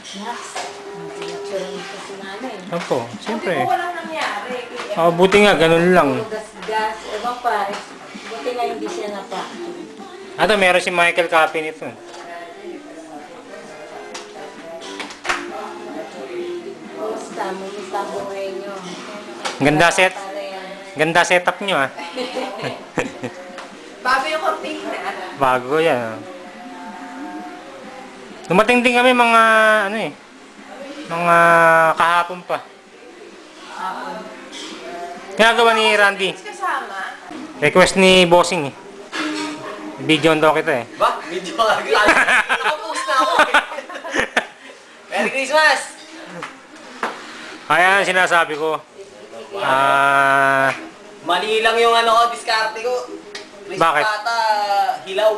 Yes. Pinaturan kasi nanay. Opo, siyempre. Buti ko walang nangyari. Oh, buti nga, ganun lang. Gas-gas. Ewan pa. Buti nga hindi siya napa. Ato, meron si Michael copy nito. Kumusta? Kumusta ang buhay nyo? Ganda set. Ganda setup nyo ah. Bago yung cortina. Bago yan. Dumating din kami mga ano eh. Mga kahapon pa. Ginagawa ni Randy. Request ni Bossing eh. Video daw kita eh. Ba? Video ka. Nakapost na ako eh. Merry Christmas! Kaya sinasabi ko. Mali lang yung ano ko, diskarte ko. Bakit? Pata, hilaw.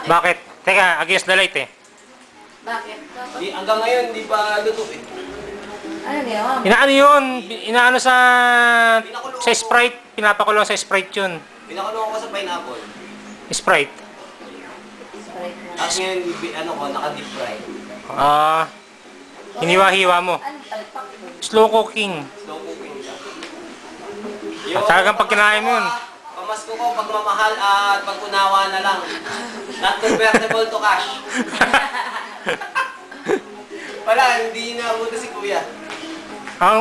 Bakit? Teka, against the light eh. Bakit? Hanggang ngayon, di pa luto eh. Ano yun? Inaano yun? Inaano sa Sprite. Pinapakulong sa Sprite yun. Pinakulong ko sa pineapple. Sprite. Tapos ngayon, ano ko, naka-deep fry. Hiniwa-hiwa mo. Slow cooking. Slow cooking siya. Talagang pag kinain mo yun. Pamasko ko, pagmamahal at pag-unawa na lang. Not convertible to cash. Wala, hindi na abuto si Kuya.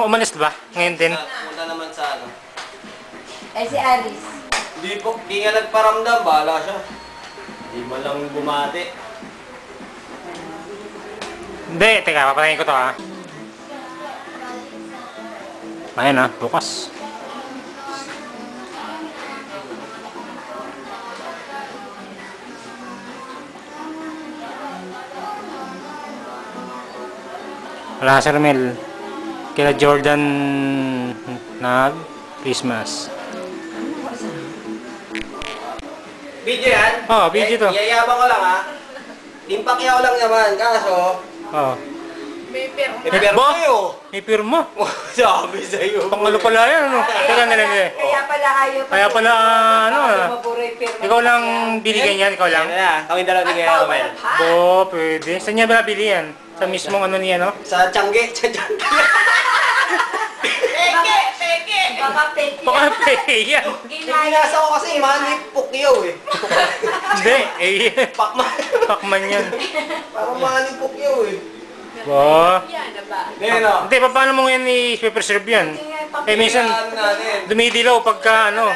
Umalis ba? Ngayon din? Punta naman sa ano. Eh si Alice. Hindi nga nagparamdam, bahala siya. Hindi mo lang bumati. Hindi, teka, papatayin ko to ha. Ayan ha, bukas. Wala si Romel. Kila Jordan na Christmas. Video yan? Oo, video to. Yayabang ko lang ha. Timpakyaw lang naman, kaso... Oo. May pirma. Pero kayo! May pirma. Sabi sa'yo. Pangalo pala yan, ano? Teka nalagay. Kaya pala kayo. Kaya pala, ano pirma. ikaw lang binigay yan, ikaw lang? Yan na, kami dalawa ni Kuya Romel. Pwede. Saan niya ba nabili yan? Sa mismong ano niya, no? Sa Tiangge, sa Tiangge. Peke! Baka peke. Baka peke yan. Pinasa ko kasi, Manny Pukyaw eh. Hindi, eh. Pakman. Pakman yan. Parang Manny Pukyaw eh. Wow. Hindi, no? Hindi, paano mo yan i-preserve yan? Eh, minsan, Kailangan natin. dumidilaw pagka ano.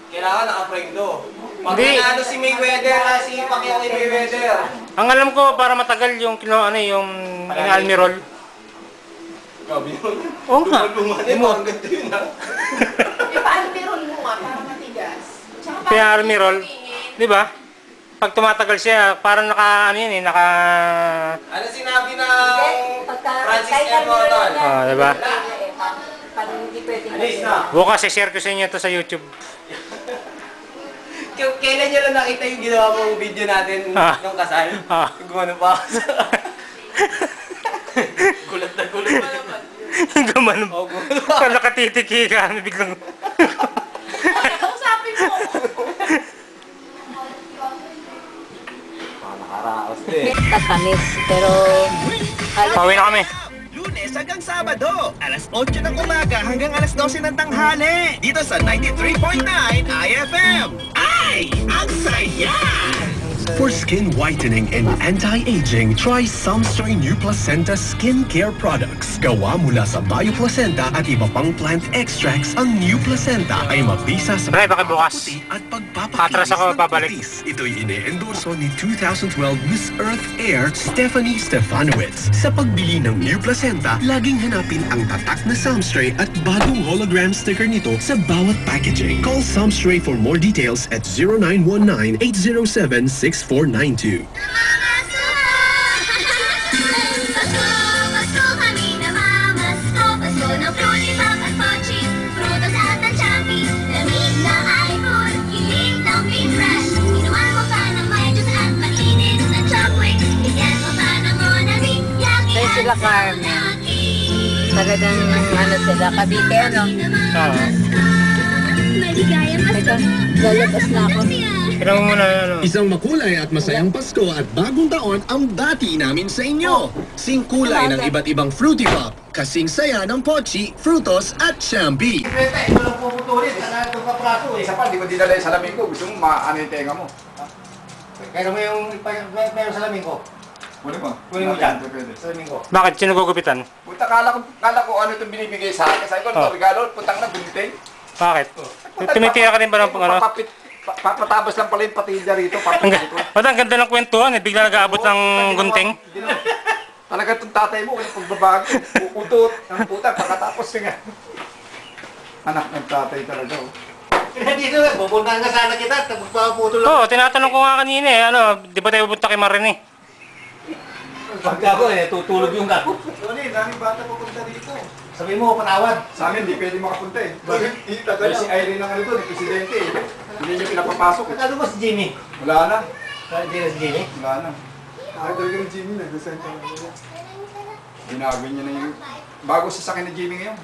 Kailangan naka-frame do. Pag Hindi. nanalo si Mayweather, si Pacquiao kay Mayweather. Ang alam ko, para matagal yung, ano, yung almirol. Gabi yun. Oo nga. Lumalungan eh, ang ganda yun ha. Ipa-almirol mo nga para matigas. Kaya almirol, di ba? Pag tumatagal siya, parang naka, ano yan eh, naka... Ano sinabi ng Francis M. Morton? Di ba? Parang hindi pwedeng Alis na. Bukas, i-share ko sa inyo to sa YouTube. Kailan nyo lang nakita yung ginawa mong video natin nung kasal? Gumano pa ako sa... Gulat na gulat pa naman. Gumano. Oh, gulat pa. Nakatitiki ka, biglang... Kausapin mo! Nakaraos eh. Katamis, pero... Pauwi na kami. Lunes hanggang Sabado, alas 8 ng umaga hanggang alas 12 ng tanghali. Dito sa 93.9 IFM. Ay, ang saya! For skin whitening and anti-aging, try Samstra New Placenta Skincare Products. Gawa mula sa Bioplacenta at iba pang plant extracts, ang New Placenta ay mabisa sa Bray, baka bukas. puti at pagpapakinis Atras ako, ng babalik. putis. Ito'y ine-endorso ni 2012 Miss Earth Air Stephanie Stefanowitz. Sa pagbili ng New Placenta, laging hanapin ang tatak na Samstray at bagong hologram sticker nito sa bawat packaging. Call Samstray for more details at 0919-807-6492. Sila Carmen. Talagang ano sila, Cavite, ano? Oo. Teka, lalabas na ako. Kailan mo muna, ano. Isang makulay at masayang Pasko at bagong taon ang dati namin sa inyo. Singkulay ng iba't ibang Fruity Pop, kasing saya ng Pochi, Frutos at Champi. Ito lang puputulin. Sana ito pa praso eh. Isa pa, di ko dinala yung salamin ko. Gusto mo maano yung tenga mo. Kaya mo yung meron sa lamin ko. Kunin mo. Kunin mo dyan. Pwede. Sa lamin ko. Bakit? Sino gugupitan? Puta, kala ko ano itong binibigay sa akin. Sabi ko, ito regalo, putang na, buniting. Bakit? Tumitira ka rin ba ng ano? Papatapos lang pala yung patilya rito. Ang ganda ng kwentuhan eh. Bigla nag-aabot ng gunting. Talaga itong tatay mo, yung pagbabago, utot, ang puta, pagkatapos nga. Anak ng tatay talaga, oh. Dito nga, pupuntahan nga sana kita. Tapos paputol lang. Oo, tinatanong ko nga kanina eh. Ano, di ba tayo pupunta kay Marin eh? Pagka ko eh, tutulog yung gago. Dali, daming bata pupunta dito. Sabi mo, panawad. Sa amin, di pwede makapunta eh. Dahil si Irene ang ano doon, yung presidente eh. Hindi niyo pinapapasok eh. Ano ba si Jimmy? Wala na. Hindi na si Jimmy? Wala na. Ay, talaga ni Jimmy, nag-design ka na nila. Ginagawin niya na yung... Bago sa sakin ni Jimmy ngayon.